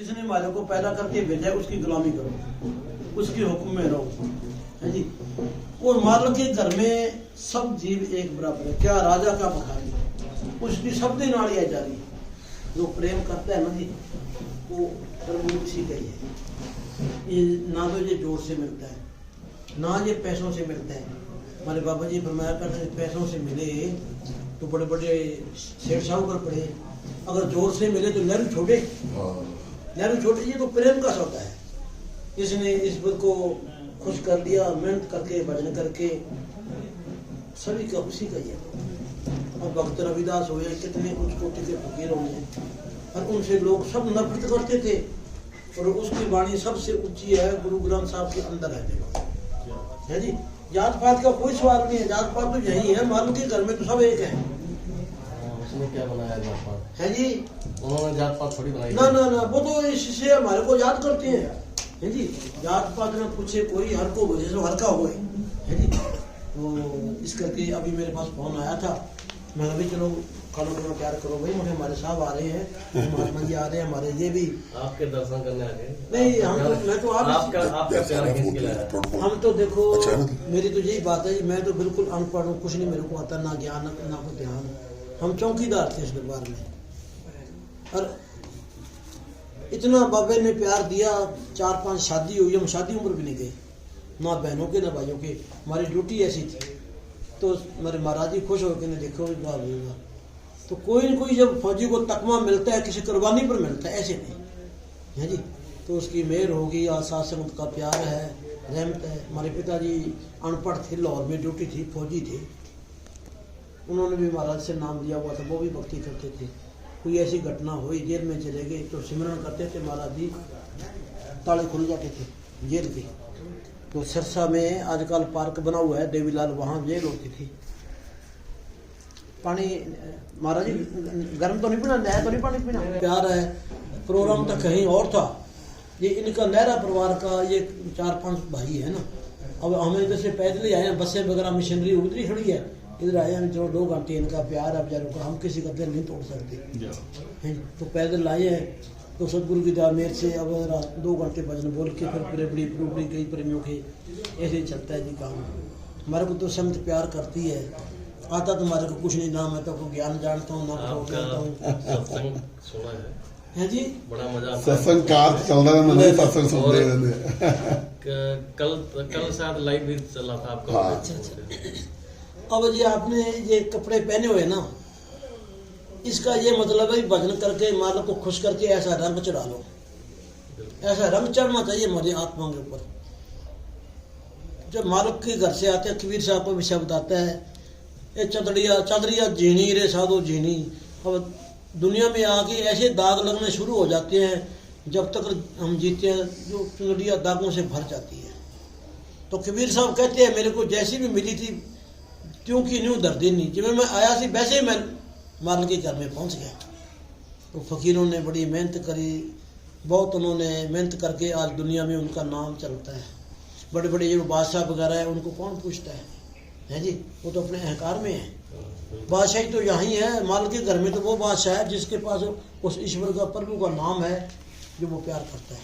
जिसने मालिक को पैदा करके भेजा उसकी गुलामी करो, उसके हुक्म में रहो, है जी। और मालिक के घर में सब जीव एक बराबर है, क्या राजा का बखारी, उसकी शब्द नाड़ियाँ जारी। जो प्रेम करता है ना जी, वो प्रभु उसी का ही है। ये ना तो ये जोर से मिलता है, ना ये पैसों से मिलता है। हमारे बाबा जी फरमाया करते हैं, पैसों से मिले तो बड़े बड़े सेठ साहूकार पड़े, अगर जोर से मिले तो नहर छोटे, नहर छोटे। ये तो प्रेम का सौदा है। इसने ईश्वर को खुश कर दिया, मेहनत करके भजन करके, सभी का उसी का ही है। अब भक्त रविदास हो या कितने उच्च कोटि के फकीर होंगे, और उनसे लोग सब नफरत करते थे, और उसकी वाणी सबसे ऊंची है, गुरु ग्रंथ साहब के अंदर है देखो, है जी। जात पात का कोई सवाल नहीं है, जात पात तो यही है, मालूम के घर में तो सब एक है। उसने क्या बनाया जात पात, है जी, उन्होंने जात पात थोड़ी बनाई। ना ना ना, वो तो इससे हमारे को याद करते हैं, है जी। जात पात में पूछे कोई, हर को बोले हर का हो, है जी। तो इस करके अभी मेरे पास फोन आया था, मैं अभी चलो खाना खाना प्यार करो भाई, मुझे हमारे साहब आ रहे हैं, महात्मा जी आ रहे हैं हमारे, ये भी आपके दर्शन करने आ गए। नहीं, हम तो, मैं तो आपका प्यार खींच के लाया। हम तो देखो, मेरी तो यही बात है, मैं तो बिल्कुल अनपढ़ हूँ, कुछ नहीं मेरे को आता, ना ज्ञान ना कोई ध्यान। हम चौकीदार थे इस दरबार में, और इतना बाबे ने प्यार दिया, 4-5 शादी हुई, हम शादी उम्र भी नहीं गए, ना बहनों के ना भाइयों के। हमारी ड्यूटी ऐसी थी, तो मेरे महाराज जी खुश होकर देखो वाह होगा। तो कोई न कोई जब फौजी को तकमा मिलता है, किसी कुर्बानी पर मिलता है, ऐसे नहीं, है जी। तो उसकी मेहर होगी, आसाद संगत का प्यार है, रहमत है। हमारे पिताजी अनपढ़ थे, लाहौर में ड्यूटी थी, फौजी थे, उन्होंने भी महाराज से नाम दिया हुआ था, वो भी भक्ति करते थे। कोई ऐसी घटना हुई, जेल में चले गए तो सिमरन करते थे, महाराज जी ताले खुल जाते थे जेल के। तो सिरसा में आजकल पार्क बना हुआ है देवीलाल, वहाँ जेल होती थी। पानी महाराज जी गर्म तो नहीं पीना, नया तो नहीं पानी पीना, प्यार है। प्रोग्राम तो कहीं और था, ये इनका नहरा परिवार का, ये 4-5 भाई है ना। अब हमें इधर से पैदल ही आए हैं, बसें वगैरह मशीनरी उधर ही खड़ी है, इधर आए हैं, जो 2 घंटे इनका प्यार है बेचारों का, हम किसी का दिल नहीं तोड़ सकते, तो पैदल आए हैं। तो सदगुरु की दया मेर से अब 2 घंटे भजन बोल के फिर प्रेमड़ी प्रूबड़ी कई प्रेमियों के ऐसे ही चलता है जी काम। हमारे को तो संगत प्यार करती है, आता तुम्हारे को कुछ नहीं, ना मैं तो ज्ञान जानता हूँ, ना जानता हूँ, है जी। बड़ा मजा आता है, सत्संग कार चल रहा है, मैंने सत्संग सुन रहे हैं। कल शायद लाइव भी चला था आपका। अच्छा। अब जी आपने ये कपड़े पहने हुए ना, इसका ये मतलब है भजन करके मालिक को खुश करके ऐसा रंग चढ़ा लो, ऐसा रंग चढ़ना चाहिए हमारी आत्मा के ऊपर। जब मालिक के घर से आते हैं, कबीर साहब को भी शब्द आता है, ये चदरिया झीनी रे साधो झीनी। अब दुनिया में आके ऐसे दाग लगने शुरू हो जाते हैं, जब तक हम जीते हैं, जो चदरिया दागों से भर जाती है। तो कबीर साहब कहते हैं, मेरे को जैसी भी मिली थी क्योंकि न्यू दर्दी नहीं, जब मैं आया सी वैसे ही मैं मालिक के घर में पहुंच गया। तो फकीरों ने बड़ी मेहनत करी, बहुत उन्होंने मेहनत करके आज दुनिया में उनका नाम चलता है। बड़े बड़े जो बादशाह वगैरह है, उनको कौन पूछता है जी, वो तो अपने अहंकार में है। बादशाही तो यहाँ है, मालिक के घर में तो वो बादशाह है जिसके पास उस ईश्वर का, प्रभु का नाम है, जो वो प्यार करता है।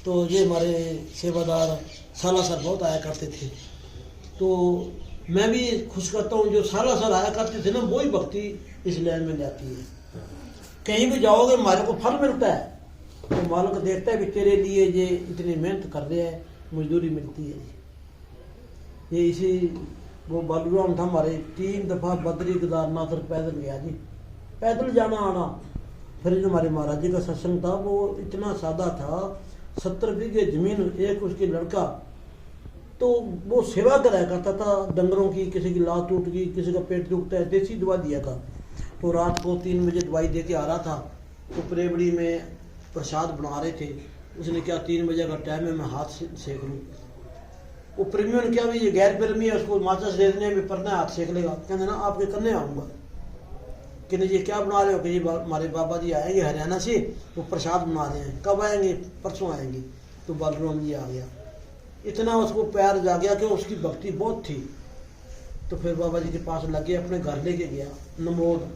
तो ये हमारे सेवादार सालासर बहुत आया करते थे, तो मैं भी खुश करता हूँ, जो सालासर आया करते थे ना, वही भक्ति इस लाइन में जाती है। कहीं भी जाओगे हमारे को फल मिलता है, तो मालिक देखता है भी तेरे लिए ये इतनी मेहनत कर रहे हैं, मजदूरी मिलती है। ये इसी वो बालूराम था हमारे, 3 दफा बद्री केदारनाथ पैदल गया जी, पैदल जाना आना। फिर जो हमारे महाराज जी का सत्संग था वो इतना सादा था, 70 बीघे जमीन, एक उसकी लड़का, तो वो सेवा कराया करता था डंगरों की, किसी की लात टूट गई, किसी का पेट दुखता है, देसी दवा दिया था। तो रात को 3 बजे दवाई दे के आ रहा था, तो प्रेबड़ी में प्रसाद बना रहे थे, उसने क्या 3 बजे का टाइम है, मैं हाथ सेक लूँ। वो प्रेमियों ने क्या भी ये गैर प्रेमी है, उसको माचिस दे देने में पड़ना हाथ सेक लेगा, कहते ना आपके करने आऊँगा कि नहीं, ये क्या बना रहे हो कि ये हमारे बाबा जी आएंगे हरियाणा से, वो प्रसाद बना रहे हैं, कब आएंगे, परसों आएंगे। तो बालूराम जी आ गया, इतना उसको प्यार जा गया कि उसकी भक्ति बहुत थी। तो फिर बाबा जी के पास लग गए, अपने घर लेके गया, नमोद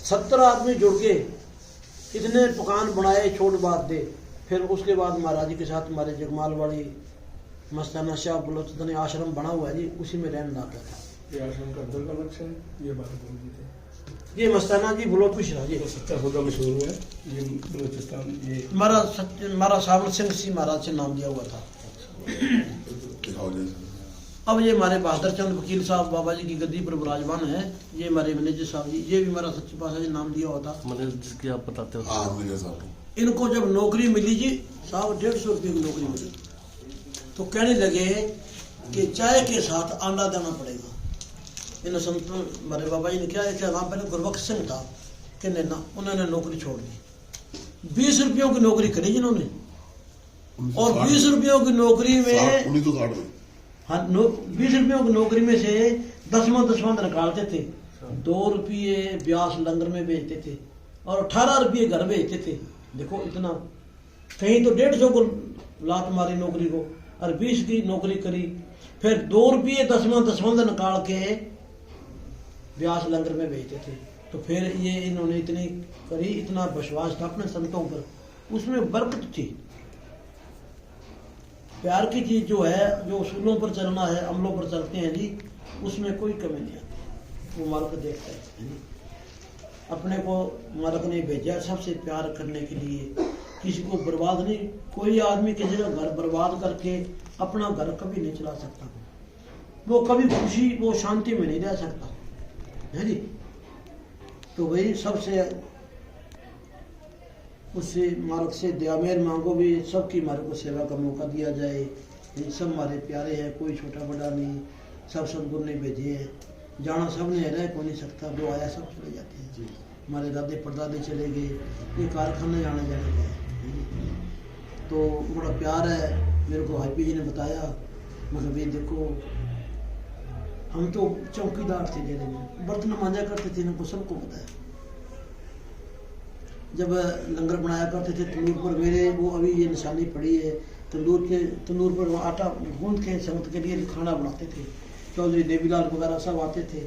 70 आदमी जुड़ गए, इतने पकान बनाए छोट बात दे। फिर उसके बाद महाराज जी के साथ हमारे जगमाल वाली मस्ताना शाह बलोचदानी आश्रम बना हुआ है जी, उसी में रहने लग गया था। ये आश्रम का दल का लक्ष्य है, ये बात बोल दी थी। ये मस्ताना जी बलोचपुर जी तो सच्चा सौदा मशहूर हुआ है ये बलूचिस्तान। ये हमारा सावन सिंह सी महाराज से नाम दिया हुआ था। अब ये हमारे बहादुर चंद वकील साहब बाबा जी की गद्दी पर विराजमान है। ये हमारे मैनेजर साहब जी, ये भी हमारा सच्चे पातशाह जी नाम दिया हुआ था। मतलब जिसकी आप बताते हो इनको जब नौकरी मिली जी साहब 150 रुपये की नौकरी मिली, तो कहने लगे कि चाय के साथ अंडा देना पड़ेगा। इन संतों हमारे बाबा जी ने क्या है, वहाँ पहले गुरबख्श सिंह था कि ना, उन्होंने नौकरी छोड़ दी। 20 रुपयों की नौकरी करी जिन्होंने, और 20 रुपयों की नौकरी में हाँ 20 रुपयों की नौकरी में से 10वां निकालते थे। 2 रुपये ब्यास लंगर में बेचते थे और 18 रुपये घर बेचते थे। देखो इतना, कहीं तो 150 को लात मारी नौकरी को और 20 की नौकरी करी। फिर 2 रुपये 10वां निकाल के ब्यास लंगर में बेचते थे। तो फिर ये इन्होंने इतनी करी, इतना विश्वास था अपने संतों पर, उसमें बरकत थी। प्यार की चीज जो है, जो उसूलों पर चलना है, अमलों पर चलते हैं जी, उसमें कोई कमी नहीं आती। वो मालिक देखता है जी। अपने को मालिक ने भेजा सबसे प्यार करने के लिए, किसी को बर्बाद नहीं। कोई आदमी किसी का घर बर्बाद करके अपना घर कभी नहीं चला सकता, वो कभी खुशी वो शांति में नहीं रह सकता है जी। तो वही सबसे उससे मार्ग से दयामेर मांगो भी, सबकी हमारे को सेवा का मौका दिया जाए। ये सब हमारे प्यारे हैं, कोई छोटा बड़ा नहीं, सब सदगुरु ने भेजे हैं। जाना सब ने रह को नहीं सकता, जो आया सब चले जाते हैं। हमारे दादे परदादे चले गए, ये कारखाने जाने गए। तो बड़ा प्यार है। मेरे को हाईपी जी ने बताया, मतलब ये देखो हम तो चौकीदार थे डेरे में, बर्तन मांजा करते थे, इनको सबको पता है। जब लंगर बनाया करते थे तंदूर पर, मेरे वो अभी ये निशानी पड़ी है, तंदूर पर आटा गूंद के संगत के लिए खाना बनाते थे। चौधरी देवीलाल वगैरह सब आते थे,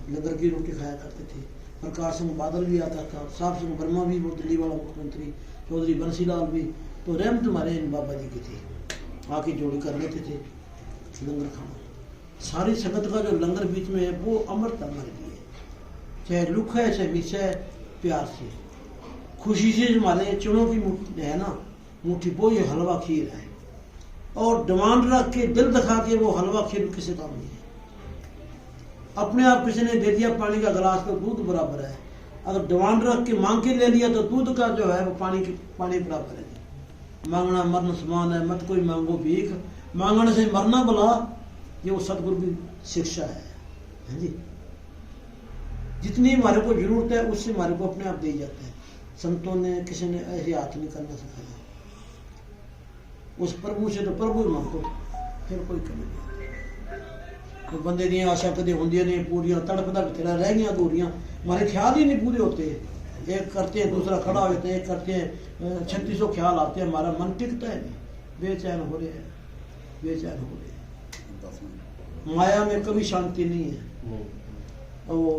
लंगर की रोटी खाया करते थे। प्रकाश सिंह बादल भी आता था, साहब सिंह वर्मा भी, वो दिल्ली वाला मुख्यमंत्री, चौधरी बंसीलाल भी। तो रहमत हमारे इन बाबा जी की थी, आके जोड़ी कर लेते थे लंगर खाना। सारी संगत का जो लंगर बीच में है वो अमृत हमारे लिए, चाहे लुक है चाहे मिस है, प्यार से खुशी से हमारे चुनों की मुट्ठी है ना, मुट्ठी वो ये हलवा खीर है। और डिमांड रख के दिल दिखा के वो हलवा खीर किसी काम नहीं है। अपने आप किसी ने दे दिया पानी का गिलास तो दूध बराबर है, अगर डिमांड रख के मांग के ले लिया तो दूध का जो है वो पानी बराबर है। मांगना मरण समान है, मत कोई मांगो भीख, मांगने से मरना भला, ये वो सतगुरु की शिक्षा है जी। जितनी हमारे को जरूरत है उससे हमारे को अपने आप दे जाते हैं। संतों ने किसी ने ऐसे हाथ नहीं करना सिखाया, उस प्रभु से तो प्रभु ही मांगो, फिर कोई कमी नहीं। तो बंदे दी आशा कदे होंदियां नहीं पूरियां, तड़पदा बथेरा रह गया अधूरियां, हमारे ख्याल ही नहीं पूरे होते। एक करते हैं दूसरा खड़ा होते हैं, एक करते हैं 3600 ख्याल आते हैं, हमारा मन टिकता है नहीं, बेचैन हो रहे हैं, बेचैन हो रहे हैं। माया में कभी शांति नहीं है। वो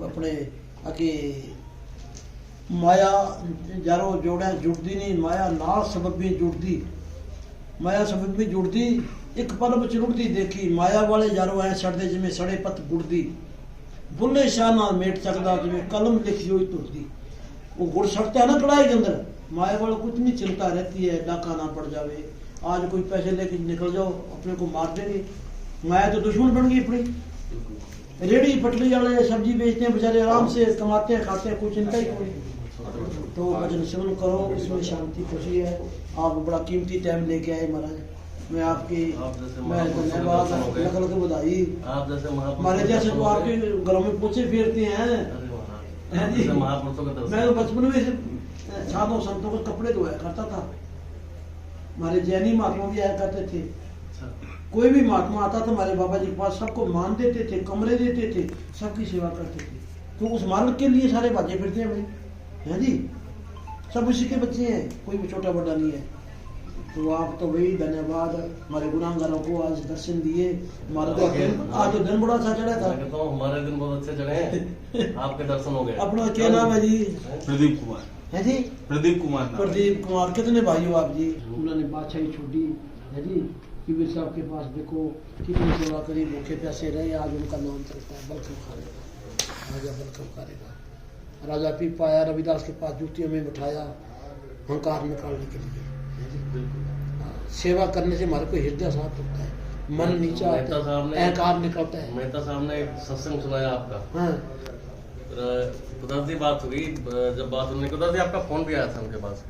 अपने आके माया यारो जोड़ा जुड़ती नहीं, माया नाल सबब भी जुड़ती, माया सबब भी जुड़ती, एक पल विच रुड़दी देखी, माया वाले यारो ऐ सड़दे जिवें सड़े पत गुड़दी, बुल्ले शाह नाल मेट सकदा जिवें कलम लिखी हुई तुरदी। वो गुड़ सड़ता है ना कढ़ाई के अंदर, माया वालों को इतनी चिंता रहती है डाका ना पड़ जावे, आज कोई पैसे लेके निकल जाओ अपने को मार देंगे। माया तो दुश्मन बन गई अपनी। रेड़ी पटरी वाले सब्जी बेचते हैं बेचारे, आराम से कमाते हैं खाते हैं, कोई चिंता ही कोई। तो भजन सुन करो, इसमें शांति खुशी है। आप बड़ा कीमती टाइम लेके आए महाराज, मैं आपकी मैं धन्यवाद नकल के बधाई। आप जैसे हमारे जैसे तो आपके घरों में पूछे फेरते हैं। मैं तो बचपन में साधु संतों के कपड़े धोया करता था। हमारे जैनी महात्मा भी आया करते थे, कोई भी महात्मा आता था हमारे बाबा जी के पास, सबको मान देते थे, कमरे देते थे, सबकी सेवा करते थे। तो उस मार्ग के लिए सारे भाजे फिरते हैं भाई, है जी, सब उसी के बच्चे हैं, कोई भी छोटा बड़ा नहीं है। तो आप तो वही धन्यवाद हमारे गुनाहगारों को आज दर्शन दिए। हमारा तो आज तो दिन बड़ा अच्छा चढ़ा था। हमारे दिन बहुत अच्छे चढ़े हैं, आपके दर्शन हो गए। अपना क्या नाम है जी? प्रदीप कुमार। है जी प्रदीप कुमार नाम है। प्रदीप कुमार। कितने भाई हो आप जी? उन्होंने बादशाही छोड़ी है जी। कबीर साहब के पास देखो कितनी सेवा करी, भूखे प्यासे रहे, आज उनका नाम चलता है बलखम खाने का। राजा बलखम करेगा। राजा पीपा आया रविदास के पास, जूतियों में बिठाया अहंकार निकालने के लिए, है जी। हाँ, सेवा करने से हमारे को हृदय साफ होता है, मन नीचा मेहता आता साहब है, ने- अहंकार निकलता है। मेहता साहब ने एक सत्संग सुनाया आपका। हाँ कुदरत जी बात हुई, जब बात होने कुदरत जी आपका फोन भी आया था उनके पास।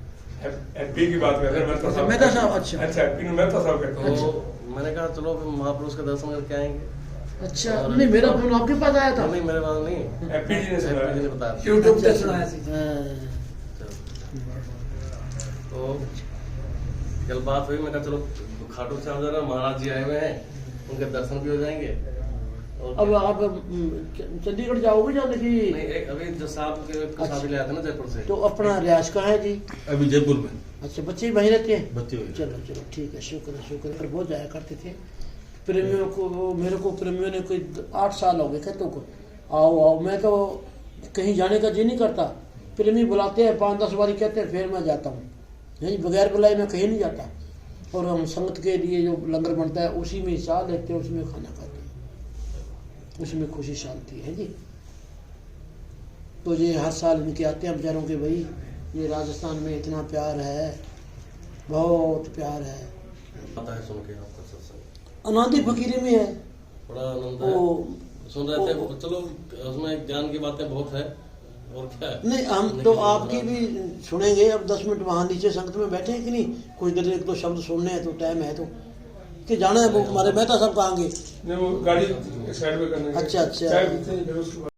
एमपी की बात कर रहे हैं अच्छा, मेहता साहब, अच्छा। अच्छा एमपी में मेहता साहब कहते हैं। तो मैंने कहा चलो फिर महापुरुष का दर्शन करके आएंगे। अच्छा, नहीं मेरा फोन आपके पास आया था? नहीं मेरे पास नहीं, एमपी जी ने एमपी जी ने सुनाया। बताया। यूट्यूब पे सुनाया था। तो कल बात हुई, मैं कहा चलो खाटू श्याम जरा महाराज जी आए हुए हैं, उनके दर्शन भी हो जाएंगे। और अब आप चंडीगढ़ जाओगे जाने की? नहीं, एक अभी जो साहब के शादी ले आए थे ना जयपुर से। तो अपना रियाज कहाँ है जी? अभी जयपुर में अच्छा, बच्चे ही वहीं रहते हैं? बच्चे हुए। चलो चलो ठीक है, शुक्र है शुक्र है। पर बहुत जाया करते थे प्रेमियों को, मेरे को प्रेमियों ने कोई 8 साल हो गए कहते को आओ आओ। मैं तो कहीं जाने का जी नहीं करता, प्रेमी बुलाते हैं 5-10 बारी कहते हैं, फिर मैं जाता हूँ, नहीं बगैर बुलाए मैं कहीं नहीं जाता। और हम संगत के लिए जो लंगर बनता है उसी में हिस्सा लेते हैं, उसमें खाना खाते हैं, उसमें खुशी शांति है जी। तो ये हर साल इनके आते हैं बेचारों के, भाई ये राजस्थान में इतना प्यार है, बहुत प्यार है। पता है सुन के आपका सत्संग अनादि फकीरी में है बड़ा आनंद वो। है, सुन रहे थे। चलो उसमें ज्ञान की बातें बहुत है, और क्या है। नहीं हम तो आपकी भी सुनेंगे। अब 10 मिनट वहाँ नीचे संगत में बैठे हैं कि नहीं, कुछ देर 1-2 शब्द सुनने हैं, तो टाइम है तो कि जाना है। वो हमारे मेहता साहब कहेंगे। नहीं वो गाड़ी साइड में करने अच्छा, अच्छा। चाय पीते हैं, फिर उसके बाद